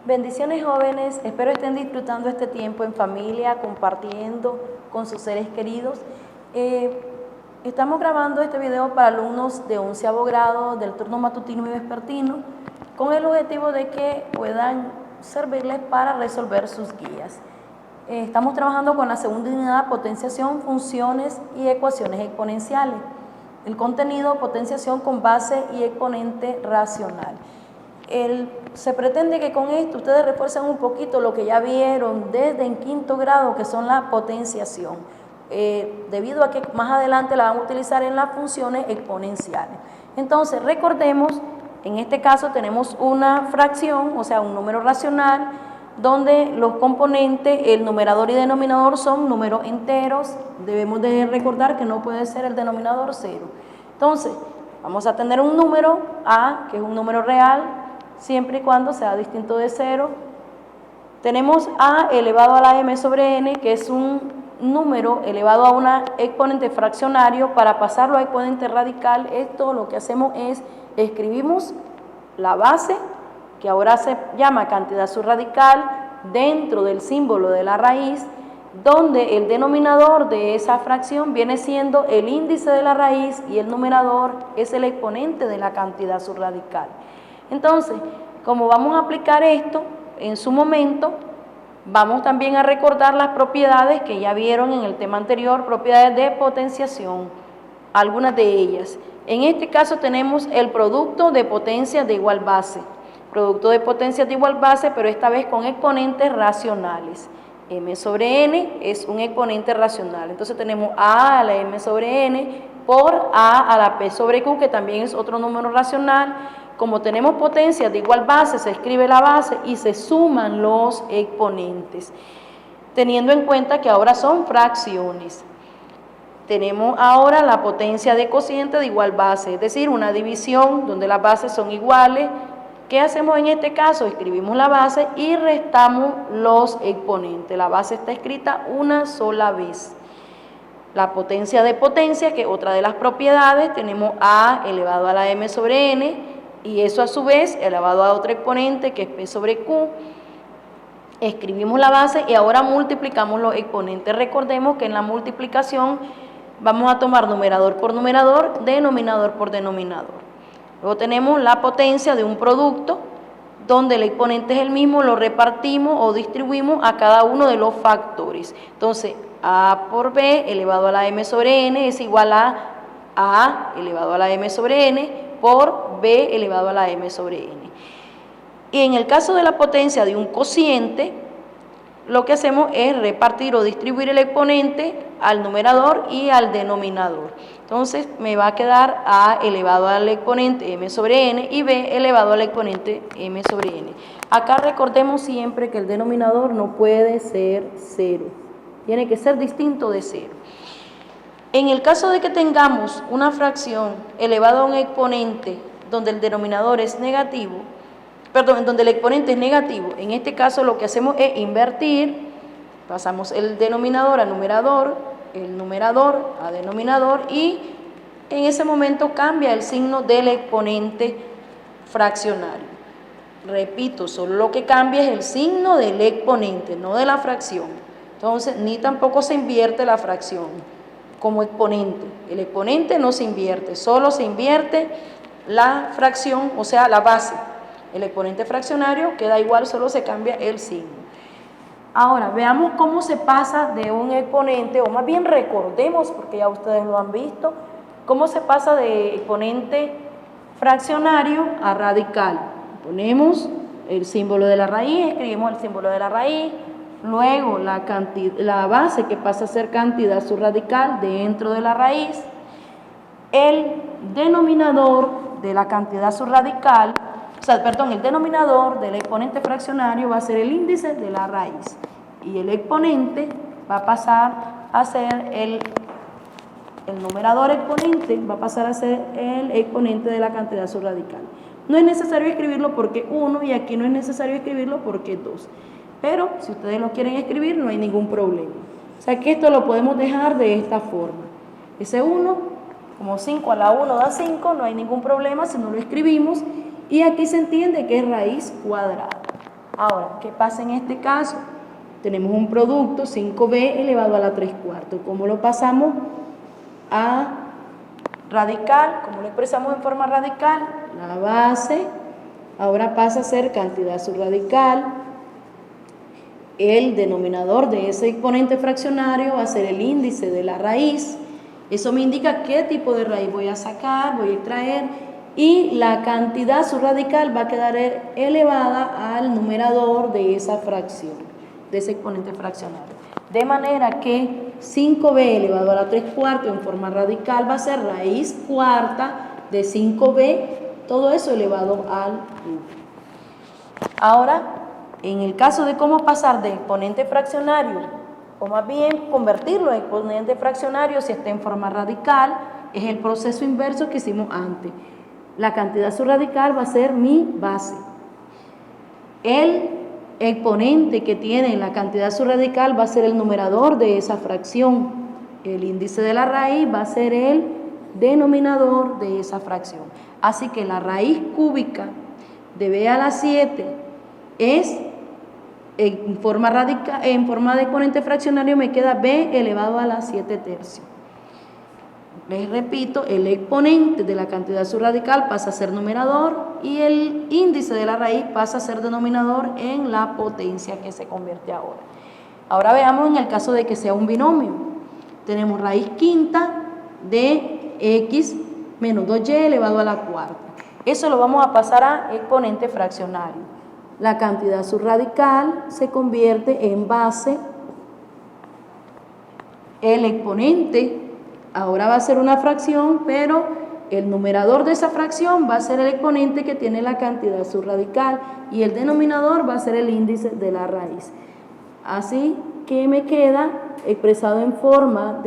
Bendiciones jóvenes, espero estén disfrutando este tiempo en familia, compartiendo con sus seres queridos. Estamos grabando este video para alumnos de 11º grado del turno matutino y vespertino con el objetivo de que puedan servirles para resolver sus guías. Estamos trabajando con la segunda unidad, potenciación, funciones y ecuaciones exponenciales. El contenido, potenciación con base y exponente racional. Se pretende que con esto ustedes refuercen un poquito lo que ya vieron desde en 5º grado, que son la potenciación, debido a que más adelante la van a utilizar en las funciones exponenciales. Entonces, recordemos, en este caso tenemos una fracción, o sea, un número racional, donde los componentes, el numerador y denominador, son números enteros. Debemos de recordar que no puede ser el denominador 0. Entonces, vamos a tener un número A, que es un número real, siempre y cuando sea distinto de 0. Tenemos A elevado a la m sobre n, que es un número elevado a una exponente fraccionario. Para pasarlo a exponente radical, esto lo que hacemos es escribimos la base, que ahora se llama cantidad subradical, dentro del símbolo de la raíz, donde el denominador de esa fracción viene siendo el índice de la raíz y el numerador es el exponente de la cantidad subradical. Entonces, como vamos a aplicar esto en su momento, vamos también a recordar las propiedades que ya vieron en el tema anterior, propiedades de potenciación, algunas de ellas. En este caso tenemos el producto de potencias de igual base. Producto de potencias de igual base, pero esta vez con exponentes racionales. M sobre n es un exponente racional. Entonces tenemos A a la m sobre n por A a la p sobre q, que también es otro número racional. Como tenemos potencias de igual base, se escribe la base y se suman los exponentes, teniendo en cuenta que ahora son fracciones. Tenemos ahora la potencia de cociente de igual base, es decir, una división donde las bases son iguales. ¿Qué hacemos en este caso? Escribimos la base y restamos los exponentes. La base está escrita una sola vez. La potencia de potencia, que es otra de las propiedades, tenemos A elevado a la m sobre n, y eso a su vez elevado a otro exponente, que es p sobre q. Escribimos la base y ahora multiplicamos los exponentes. Recordemos que en la multiplicación vamos a tomar numerador por numerador, denominador por denominador. Luego tenemos la potencia de un producto, donde el exponente es el mismo, lo repartimos o distribuimos a cada uno de los factores. Entonces, A por B elevado a la m sobre n es igual a A elevado a la m sobre n por B elevado a la m sobre n. Y en el caso de la potencia de un cociente, lo que hacemos es repartir o distribuir el exponente al numerador y al denominador. Entonces me va a quedar A elevado al exponente m sobre n y B elevado al exponente m sobre n. Acá recordemos siempre que el denominador no puede ser 0, tiene que ser distinto de 0. En el caso de que tengamos una fracción elevada a un exponente donde el denominador es negativo, donde el exponente es negativo, en este caso lo que hacemos es invertir, pasamos el denominador a numerador, el numerador a denominador, y en ese momento cambia el signo del exponente fraccionario. Repito, solo lo que cambia es el signo del exponente, no de la fracción. Entonces, ni tampoco se invierte la fracción como exponente. El exponente no se invierte, solo se invierte la fracción, o sea, la base. El exponente fraccionario queda igual, solo se cambia el signo. Ahora, veamos cómo se pasa de un exponente, o más bien recordemos, porque ya ustedes lo han visto, cómo se pasa de exponente fraccionario a radical. Ponemos el símbolo de la raíz, escribimos el símbolo de la raíz, luego la base, que pasa a ser cantidad subradical dentro de la raíz, el denominador de la cantidad subradical, el denominador del exponente fraccionario va a ser el índice de la raíz y el exponente va a pasar a ser el numerador exponente, va a pasar a ser el exponente de la cantidad subradical. No es necesario escribirlo porque 1 y aquí no es necesario escribirlo porque 2. Pero si ustedes lo quieren escribir no hay ningún problema. O sea que esto lo podemos dejar de esta forma. Ese 1, como 5 a la 1 da 5, no hay ningún problema si no lo escribimos. Y aquí se entiende que es raíz cuadrada. Ahora, ¿qué pasa en este caso? Tenemos un producto 5b elevado a la 3/4. ¿Cómo lo pasamos a radical? ¿Cómo lo expresamos en forma radical? La base ahora pasa a ser cantidad subradical. El denominador de ese exponente fraccionario va a ser el índice de la raíz. Eso me indica qué tipo de raíz voy a sacar, voy a extraer, y la cantidad subradical va a quedar elevada al numerador de esa fracción, de ese exponente fraccionario. De manera que 5b elevado a la 3/4 en forma radical va a ser raíz cuarta de 5b, todo eso elevado al cubo. Ahora, en el caso de cómo pasar de exponente fraccionario, o más bien convertirlo en exponente fraccionario si está en forma radical, es el proceso inverso que hicimos antes. La cantidad subradical va a ser mi base. El exponente que tiene la cantidad subradical va a ser el numerador de esa fracción. El índice de la raíz va a ser el denominador de esa fracción. Así que la raíz cúbica de b a la 7 es en forma de exponente fraccionario, me queda b elevado a la 7/3. Les repito, el exponente de la cantidad subradical pasa a ser numerador y el índice de la raíz pasa a ser denominador en la potencia que se convierte ahora. Ahora veamos en el caso de que sea un binomio. Tenemos raíz quinta de x menos 2y elevado a la cuarta. Eso lo vamos a pasar a exponente fraccionario. La cantidad subradical se convierte en base. El exponente ahora va a ser una fracción, pero el numerador de esa fracción va a ser el exponente que tiene la cantidad subradical y el denominador va a ser el índice de la raíz. Así que me queda expresado en forma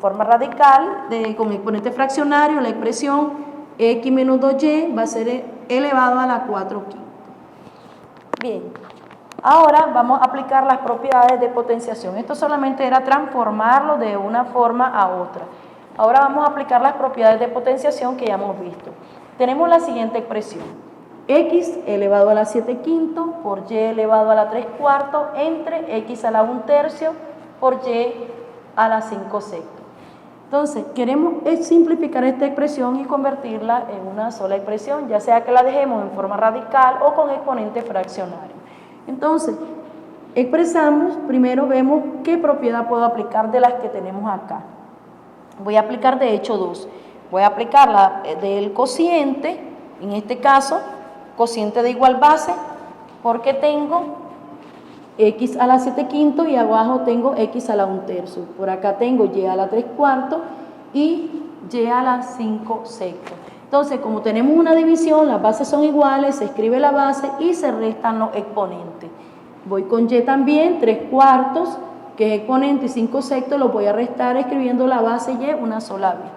radical, con exponente fraccionario, la expresión x menos 2y va a ser elevado a la 4/5. Bien. Ahora vamos a aplicar las propiedades de potenciación. Esto solamente era transformarlo de una forma a otra. Ahora vamos a aplicar las propiedades de potenciación que ya hemos visto. Tenemos la siguiente expresión. X elevado a la 7/5 por y elevado a la 3/4 entre x a la 1/3 por y a la 5/6. Entonces, queremos simplificar esta expresión y convertirla en una sola expresión, ya sea que la dejemos en forma radical o con exponente fraccionario. Entonces, expresamos, primero vemos qué propiedad puedo aplicar de las que tenemos acá. Voy a aplicar de hecho dos. Voy a aplicar la del cociente, en este caso, cociente de igual base, porque tengo x a la 7/5 y abajo tengo x a la 1/3. Por acá tengo y a la 3/4 y y a la 5/6. Entonces, como tenemos una división, las bases son iguales, se escribe la base y se restan los exponentes. Voy con y también, 3/4, que es exponente, y 5/6 lo voy a restar escribiendo la base y una sola vez.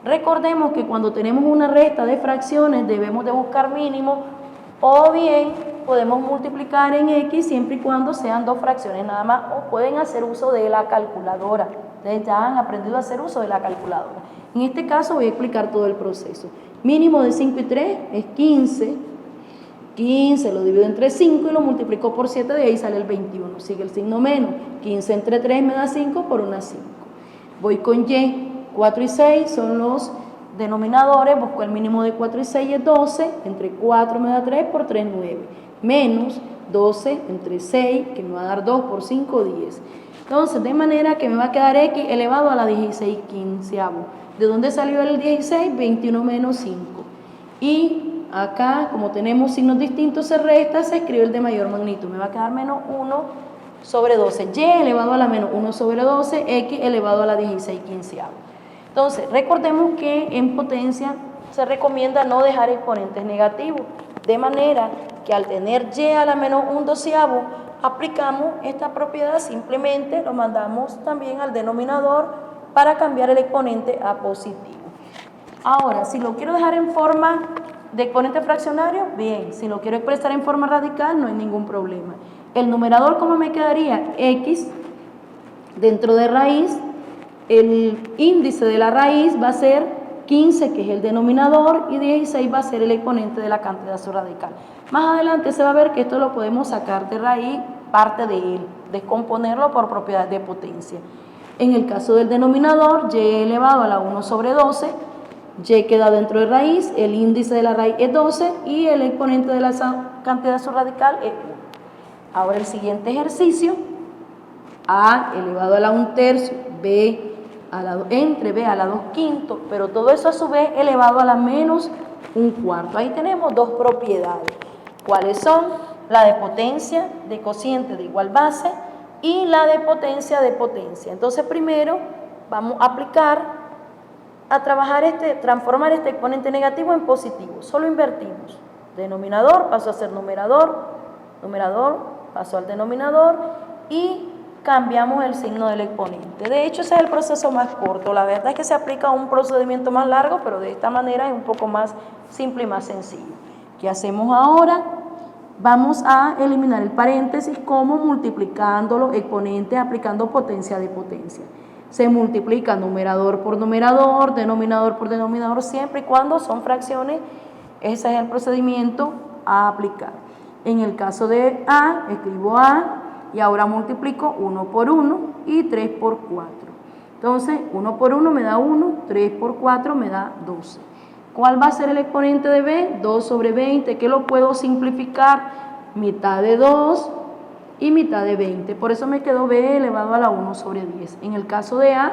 Recordemos que cuando tenemos una resta de fracciones debemos de buscar mínimo, o bien podemos multiplicar en x siempre y cuando sean dos fracciones nada más, o pueden hacer uso de la calculadora. Ustedes ya han aprendido a hacer uso de la calculadora. En este caso voy a explicar todo el proceso. Mínimo de 5 y 3 es 15. 15 lo divido entre 5 y lo multiplico por 7, de ahí sale el 21. Sigue el signo menos. 15 entre 3 me da 5 por una 5. Voy con y. 4 y 6 son los denominadores. Busco el mínimo de 4 y 6 es 12. Entre 4 me da 3 por 3, 9. Menos 12 entre 6, que me va a dar 2 por 5, 10. Entonces, de manera que me va a quedar x elevado a la 16/15. ¿De dónde salió el 16? 21 menos 5. Y acá, como tenemos signos distintos, se resta, se escribe el de mayor magnitud. Me va a quedar menos 1 sobre 12. Y elevado a la menos 1 sobre 12, x elevado a la 16/15. Entonces, recordemos que en potencia se recomienda no dejar exponentes negativos. De manera que al tener y a la menos 1/12, aplicamos esta propiedad, simplemente lo mandamos también al denominador para cambiar el exponente a positivo. Ahora, si lo quiero dejar en forma de exponente fraccionario, bien. Si lo quiero expresar en forma radical, no hay ningún problema. El numerador, ¿cómo me quedaría? X dentro de raíz. El índice de la raíz va a ser 15, que es el denominador, y 16 va a ser el exponente de la cantidad subradical. Más adelante se va a ver que esto lo podemos sacar de raíz, parte de él, descomponerlo por propiedades de potencia. En el caso del denominador, y elevado a la 1 sobre 12, y queda dentro de raíz, el índice de la raíz es 12 y el exponente de la cantidad subradical es 1. Ahora el siguiente ejercicio, a elevado a la 1/3, b a la, entre b a la 2/5, pero todo eso a su vez elevado a la menos 1/4. Ahí tenemos dos propiedades. ¿Cuáles son? La de potencia de cociente de igual base y la de potencia de potencia. Entonces primero vamos a aplicar, a trabajar transformar este exponente negativo en positivo. Solo invertimos. Denominador pasó a ser numerador, numerador pasó al denominador y cambiamos el signo del exponente. De hecho, ese es el proceso más corto. La verdad es que se aplica un procedimiento más largo, pero de esta manera es un poco más simple y más sencillo. ¿Qué hacemos ahora? Vamos a eliminar el paréntesis como multiplicando los exponentes, aplicando potencia de potencia. Se multiplica numerador por numerador, denominador por denominador, siempre y cuando son fracciones. Ese es el procedimiento a aplicar. En el caso de A, escribo A y ahora multiplico 1 por 1 y 3 por 4. Entonces, 1 por 1 me da 1, 3 por 4 me da 12. ¿Cuál va a ser el exponente de B? 2 sobre 20, que lo puedo simplificar, mitad de 2 y mitad de 20. Por eso me quedó B elevado a la 1 sobre 10. En el caso de A,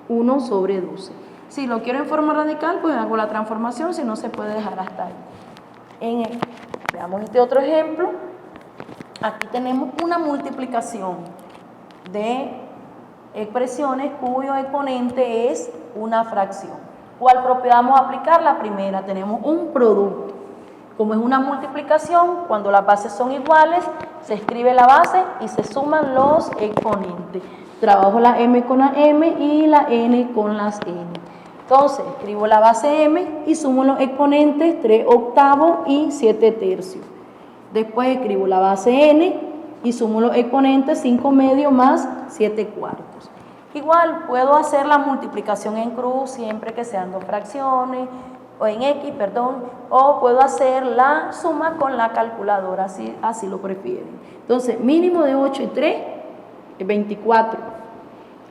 1 sobre 12. Si lo quiero en forma radical, pues hago la transformación, si no se puede dejar hasta ahí. Veamos este otro ejemplo. Aquí tenemos una multiplicación de expresiones cuyo exponente es una fracción. ¿Cuál propiedad vamos a aplicar? La primera, tenemos un producto. Como es una multiplicación, cuando las bases son iguales, se escribe la base y se suman los exponentes. Trabajo la m con la m y la n con las n. Entonces, escribo la base m y sumo los exponentes 3 octavos y 7 tercios. Después escribo la base n y sumo los exponentes 5 medios más 7 cuartos. Igual puedo hacer la multiplicación en cruz siempre que sean dos fracciones, o en X, perdón, o puedo hacer la suma con la calculadora, así lo prefieren. Entonces, mínimo de 8 y 3 es 24.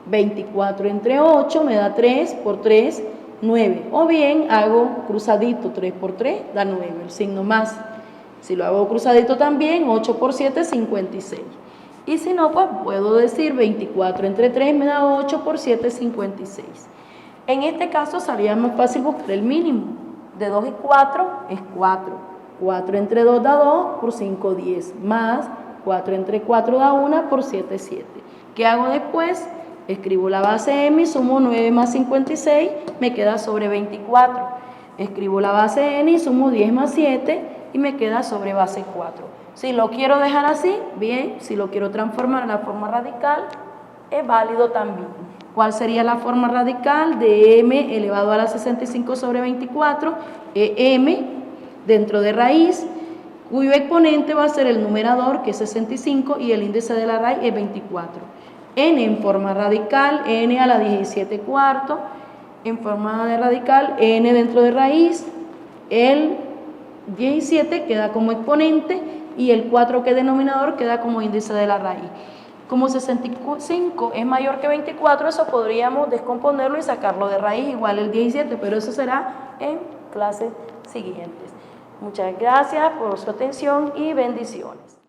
24 entre 8 me da 3 por 3, 9. O bien hago cruzadito, 3 por 3 da 9, el signo más. Si lo hago cruzadito también, 8 por 7, 56. Y si no, pues puedo decir 24 entre 3 me da 8 por 7, 56. En este caso sería más fácil buscar el mínimo. De 2 y 4 es 4. 4 entre 2 da 2 por 5, 10. Más 4 entre 4 da 1 por 7, 7. ¿Qué hago después? Escribo la base m y sumo 9 más 56, me queda sobre 24. Escribo la base n y sumo 10 más 7 y me queda sobre base 4. Si lo quiero dejar así, bien. Si lo quiero transformar en la forma radical, es válido también. ¿Cuál sería la forma radical de m elevado a la 65 sobre 24? M dentro de raíz, cuyo exponente va a ser el numerador, que es 65, y el índice de la raíz es 24. N en forma radical, n a la 17 cuartos. En forma de radical, n dentro de raíz, el 17 queda como exponente y el 4 que es denominador queda como índice de la raíz. Como 65 es mayor que 24, eso podríamos descomponerlo y sacarlo de raíz, igual el 17, pero eso será en clases siguientes. Muchas gracias por su atención y bendiciones.